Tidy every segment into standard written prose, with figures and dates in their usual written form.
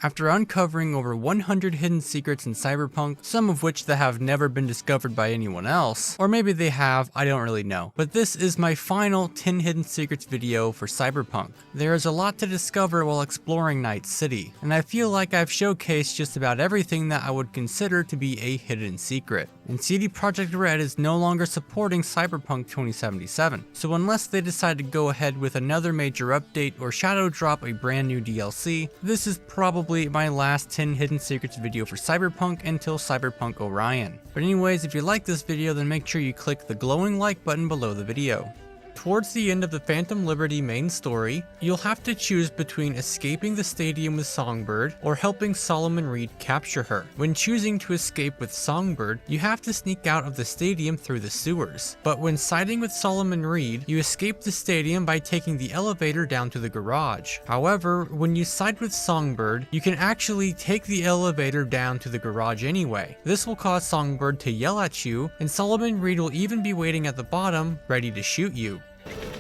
After uncovering over 100 hidden secrets in Cyberpunk, some of which that have never been discovered by anyone else, or maybe they have, I don't really know. But this is my final 10 hidden secrets video for Cyberpunk. There is a lot to discover while exploring Night City, and I feel like I've showcased just about everything that I would consider to be a hidden secret. And CD Projekt Red is no longer supporting Cyberpunk 2077, so unless they decide to go ahead with another major update or shadow drop a brand new DLC, this is probably my last 10 hidden secrets video for Cyberpunk until Cyberpunk Orion. But anyways, if you like this video, then make sure you click the glowing like button below the video. Towards the end of the Phantom Liberty main story, you'll have to choose between escaping the stadium with Songbird or helping Solomon Reed capture her. When choosing to escape with Songbird, you have to sneak out of the stadium through the sewers. But when siding with Solomon Reed, you escape the stadium by taking the elevator down to the garage. However, when you side with Songbird, you can actually take the elevator down to the garage anyway. This will cause Songbird to yell at you, and Solomon Reed will even be waiting at the bottom, ready to shoot you.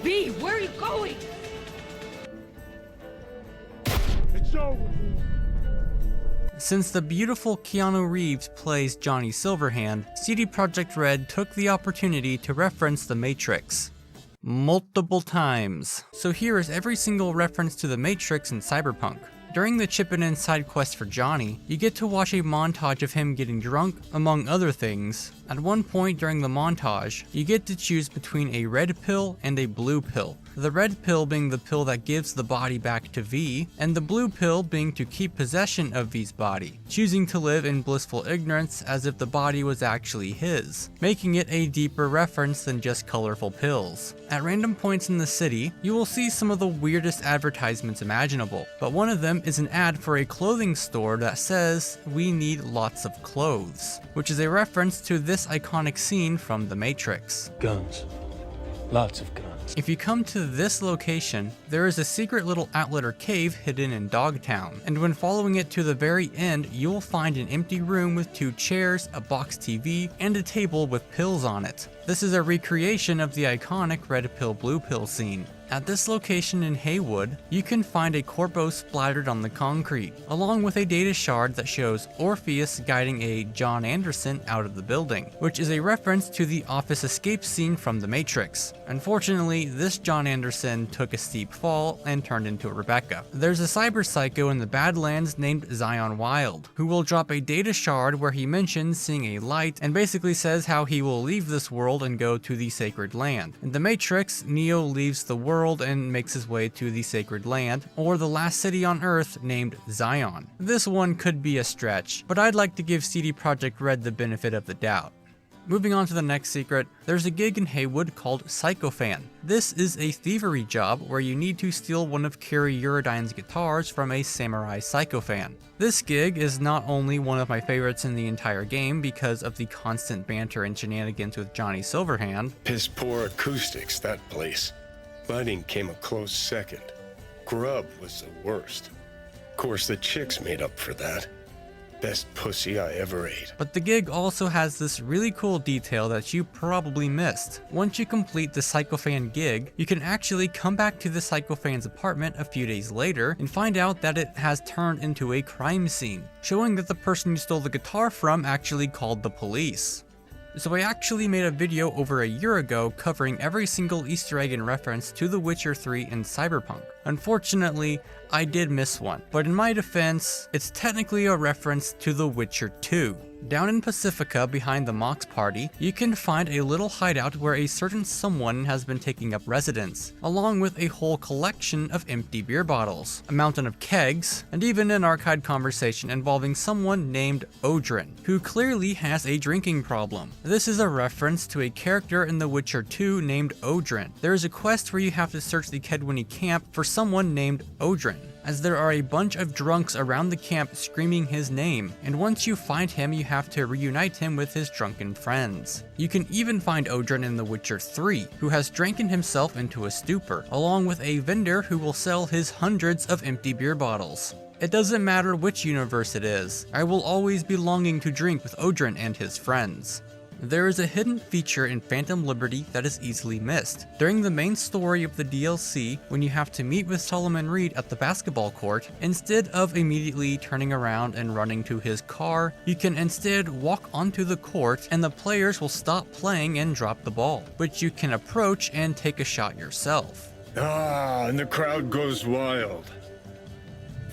V, where are you going? It's over. Since the beautiful Keanu Reeves plays Johnny Silverhand, CD Projekt Red took the opportunity to reference The Matrix multiple times. So here is every single reference to The Matrix in Cyberpunk. During the chip-in side quest for Johnny, you get to watch a montage of him getting drunk, among other things. At one point during the montage, you get to choose between a red pill and a blue pill. The red pill being the pill that gives the body back to V, and the blue pill being to keep possession of V's body, choosing to live in blissful ignorance as if the body was actually his, making it a deeper reference than just colorful pills. At random points in the city, you will see some of the weirdest advertisements imaginable, but one of them is an ad for a clothing store that says, "We need lots of clothes," which is a reference to this iconic scene from The Matrix. Guns. Lots of guns. If you come to this location, there is a secret little outlet or cave hidden in Dogtown, and when following it to the very end, you will find an empty room with 2 chairs, a box TV, and a table with pills on it. This is a recreation of the iconic red pill blue pill scene. At this location in Haywood, you can find a corpo splattered on the concrete, along with a data shard that shows Orpheus guiding a John Anderson out of the building, which is a reference to the office escape scene from The Matrix. Unfortunately, this John Anderson took a steep fall and turned into a Rebecca. There's a cyber psycho in the Badlands named Zion Wild, who will drop a data shard where he mentions seeing a light and basically says how he will leave this world and go to the Sacred Land. In The Matrix, Neo leaves the world and makes his way to the Sacred Land, or the last city on Earth named Zion. This one could be a stretch, but I'd like to give CD Projekt Red the benefit of the doubt. Moving on to the next secret, there's a gig in Haywood called Psychofan. This is a thievery job where you need to steal one of Kerry Eurodyne's guitars from a samurai Psychofan. This gig is not only one of my favorites in the entire game because of the constant banter and shenanigans with Johnny Silverhand. Piss poor acoustics, that place. Lighting came a close second. Grub was the worst. Of course, the chicks made up for that. Best pussy I ever ate. But the gig also has this really cool detail that you probably missed. Once you complete the Psychofan gig, you can actually come back to the Psychofan's apartment a few days later and find out that it has turned into a crime scene, showing that the person you stole the guitar from actually called the police. So I actually made a video over a year ago covering every single Easter egg and reference to The Witcher 3 and Cyberpunk. Unfortunately, I did miss one, but in my defense, it's technically a reference to The Witcher 2. Down in Pacifica, behind the Mox Party, you can find a little hideout where a certain someone has been taking up residence, along with a whole collection of empty beer bottles, a mountain of kegs, and even an archived conversation involving someone named Odrin, who clearly has a drinking problem. This is a reference to a character in The Witcher 2 named Odrin. There is a quest where you have to search the Kedwini camp for someone named Odrin, as there are a bunch of drunks around the camp screaming his name, and once you find him, you have to reunite him with his drunken friends. You can even find Odrin in The Witcher 3, who has dranken himself into a stupor, along with a vendor who will sell his hundreds of empty beer bottles. It doesn't matter which universe it is, I will always be longing to drink with Odrin and his friends. There is a hidden feature in Phantom Liberty that is easily missed. During the main story of the DLC, when you have to meet with Solomon Reed at the basketball court, instead of immediately turning around and running to his car, you can instead walk onto the court and the players will stop playing and drop the ball, which you can approach and take a shot yourself. Ah, and the crowd goes wild.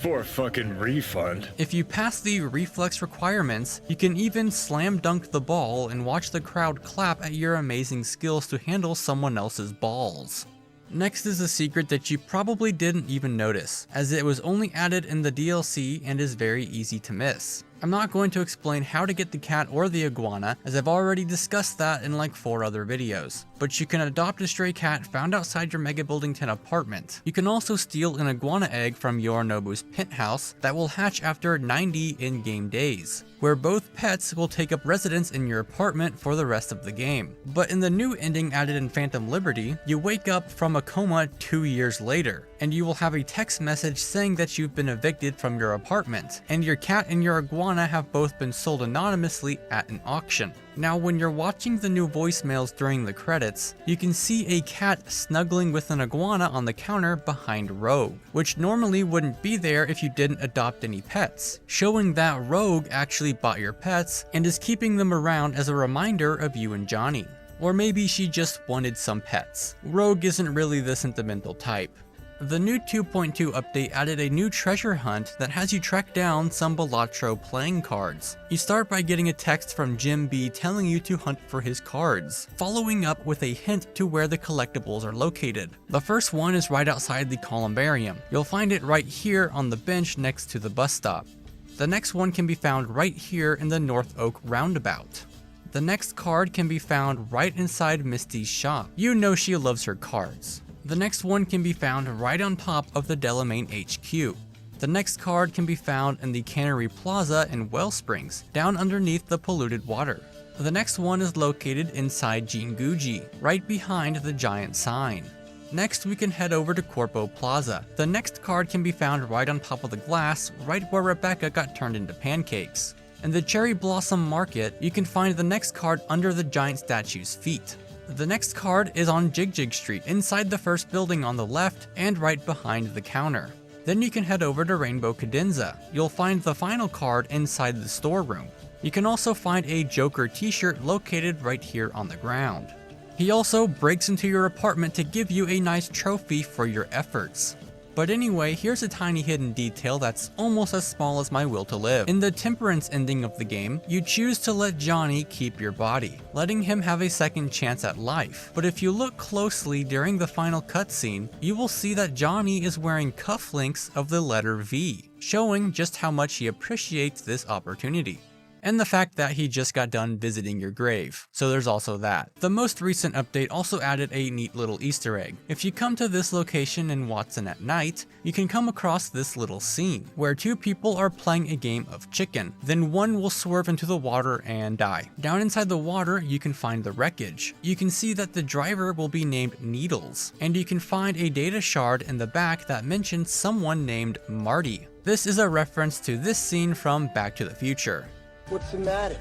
For a fucking refund. If you pass the reflex requirements, you can even slam dunk the ball and watch the crowd clap at your amazing skills to handle someone else's balls. Next is a secret that you probably didn't even notice, as it was only added in the DLC and is very easy to miss. I'm not going to explain how to get the cat or the iguana, as I've already discussed that in like 4 other videos. But you can adopt a stray cat found outside your Mega Building 10 apartment. You can also steal an iguana egg from Yorinobu's penthouse that will hatch after 90 in-game days, where both pets will take up residence in your apartment for the rest of the game. But in the new ending added in Phantom Liberty, you wake up from a coma 2 years later, and you will have a text message saying that you've been evicted from your apartment, and your cat and your iguana have both been sold anonymously at an auction. Now, when you're watching the new voicemails during the credits, you can see a cat snuggling with an iguana on the counter behind Rogue, which normally wouldn't be there if you didn't adopt any pets, showing that Rogue actually bought your pets and is keeping them around as a reminder of you and Johnny. Or maybe she just wanted some pets. Rogue isn't really the sentimental type. The new 2.2 update added a new treasure hunt that has you track down some Balatro playing cards. You start by getting a text from Jim B telling you to hunt for his cards, following up with a hint to where the collectibles are located. The first one is right outside the columbarium. You'll find it right here on the bench next to the bus stop. The next one can be found right here in the North Oak roundabout. The next card can be found right inside Misty's shop. You know she loves her cards. The next one can be found right on top of the Delamain HQ. The next card can be found in the Cannery Plaza in Wellsprings, down underneath the polluted water. The next one is located inside Jinguji, right behind the giant sign. Next, we can head over to Corpo Plaza. The next card can be found right on top of the glass, right where Rebecca got turned into pancakes. In the Cherry Blossom Market, you can find the next card under the giant statue's feet. The next card is on Jigjig Street, inside the first building on the left and right behind the counter. Then you can head over to Rainbow Cadenza. You'll find the final card inside the storeroom. You can also find a Joker t-shirt located right here on the ground. He also breaks into your apartment to give you a nice trophy for your efforts. But anyway, here's a tiny hidden detail that's almost as small as my will to live. In the Temperance ending of the game, you choose to let Johnny keep your body, letting him have a second chance at life. But if you look closely during the final cutscene, you will see that Johnny is wearing cufflinks of the letter V, showing just how much he appreciates this opportunity. And the fact that he just got done visiting your grave. So there's also that. The most recent update also added a neat little Easter egg. If you come to this location in Watson at night, you can come across this little scene, where 2 people are playing a game of chicken. Then one will swerve into the water and die. Down inside the water, you can find the wreckage. You can see that the driver will be named Needles, and you can find a data shard in the back that mentions someone named Marty. This is a reference to this scene from Back to the Future. What's the matter?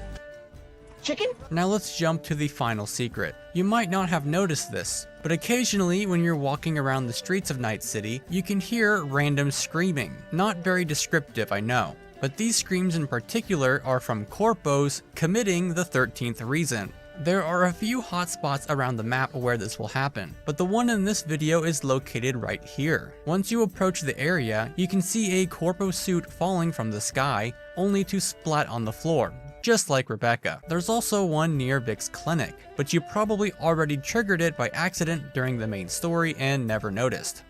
Chicken? Now let's jump to the final secret. You might not have noticed this, but occasionally when you're walking around the streets of Night City, you can hear random screaming. Not very descriptive, I know, but these screams in particular are from corpos committing the 13th reason. There are a few hotspots around the map where this will happen, but the one in this video is located right here. Once you approach the area, you can see a corpo suit falling from the sky, only to splat on the floor, just like Rebecca. There's also one near Vic's clinic, but you probably already triggered it by accident during the main story and never noticed.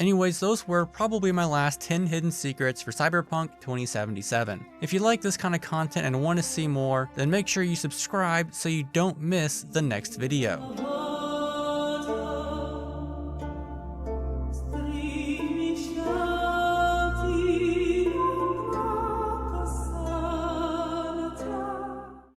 Anyways, those were probably my last 10 hidden secrets for Cyberpunk 2077. If you like this kind of content and want to see more, then make sure you subscribe so you don't miss the next video.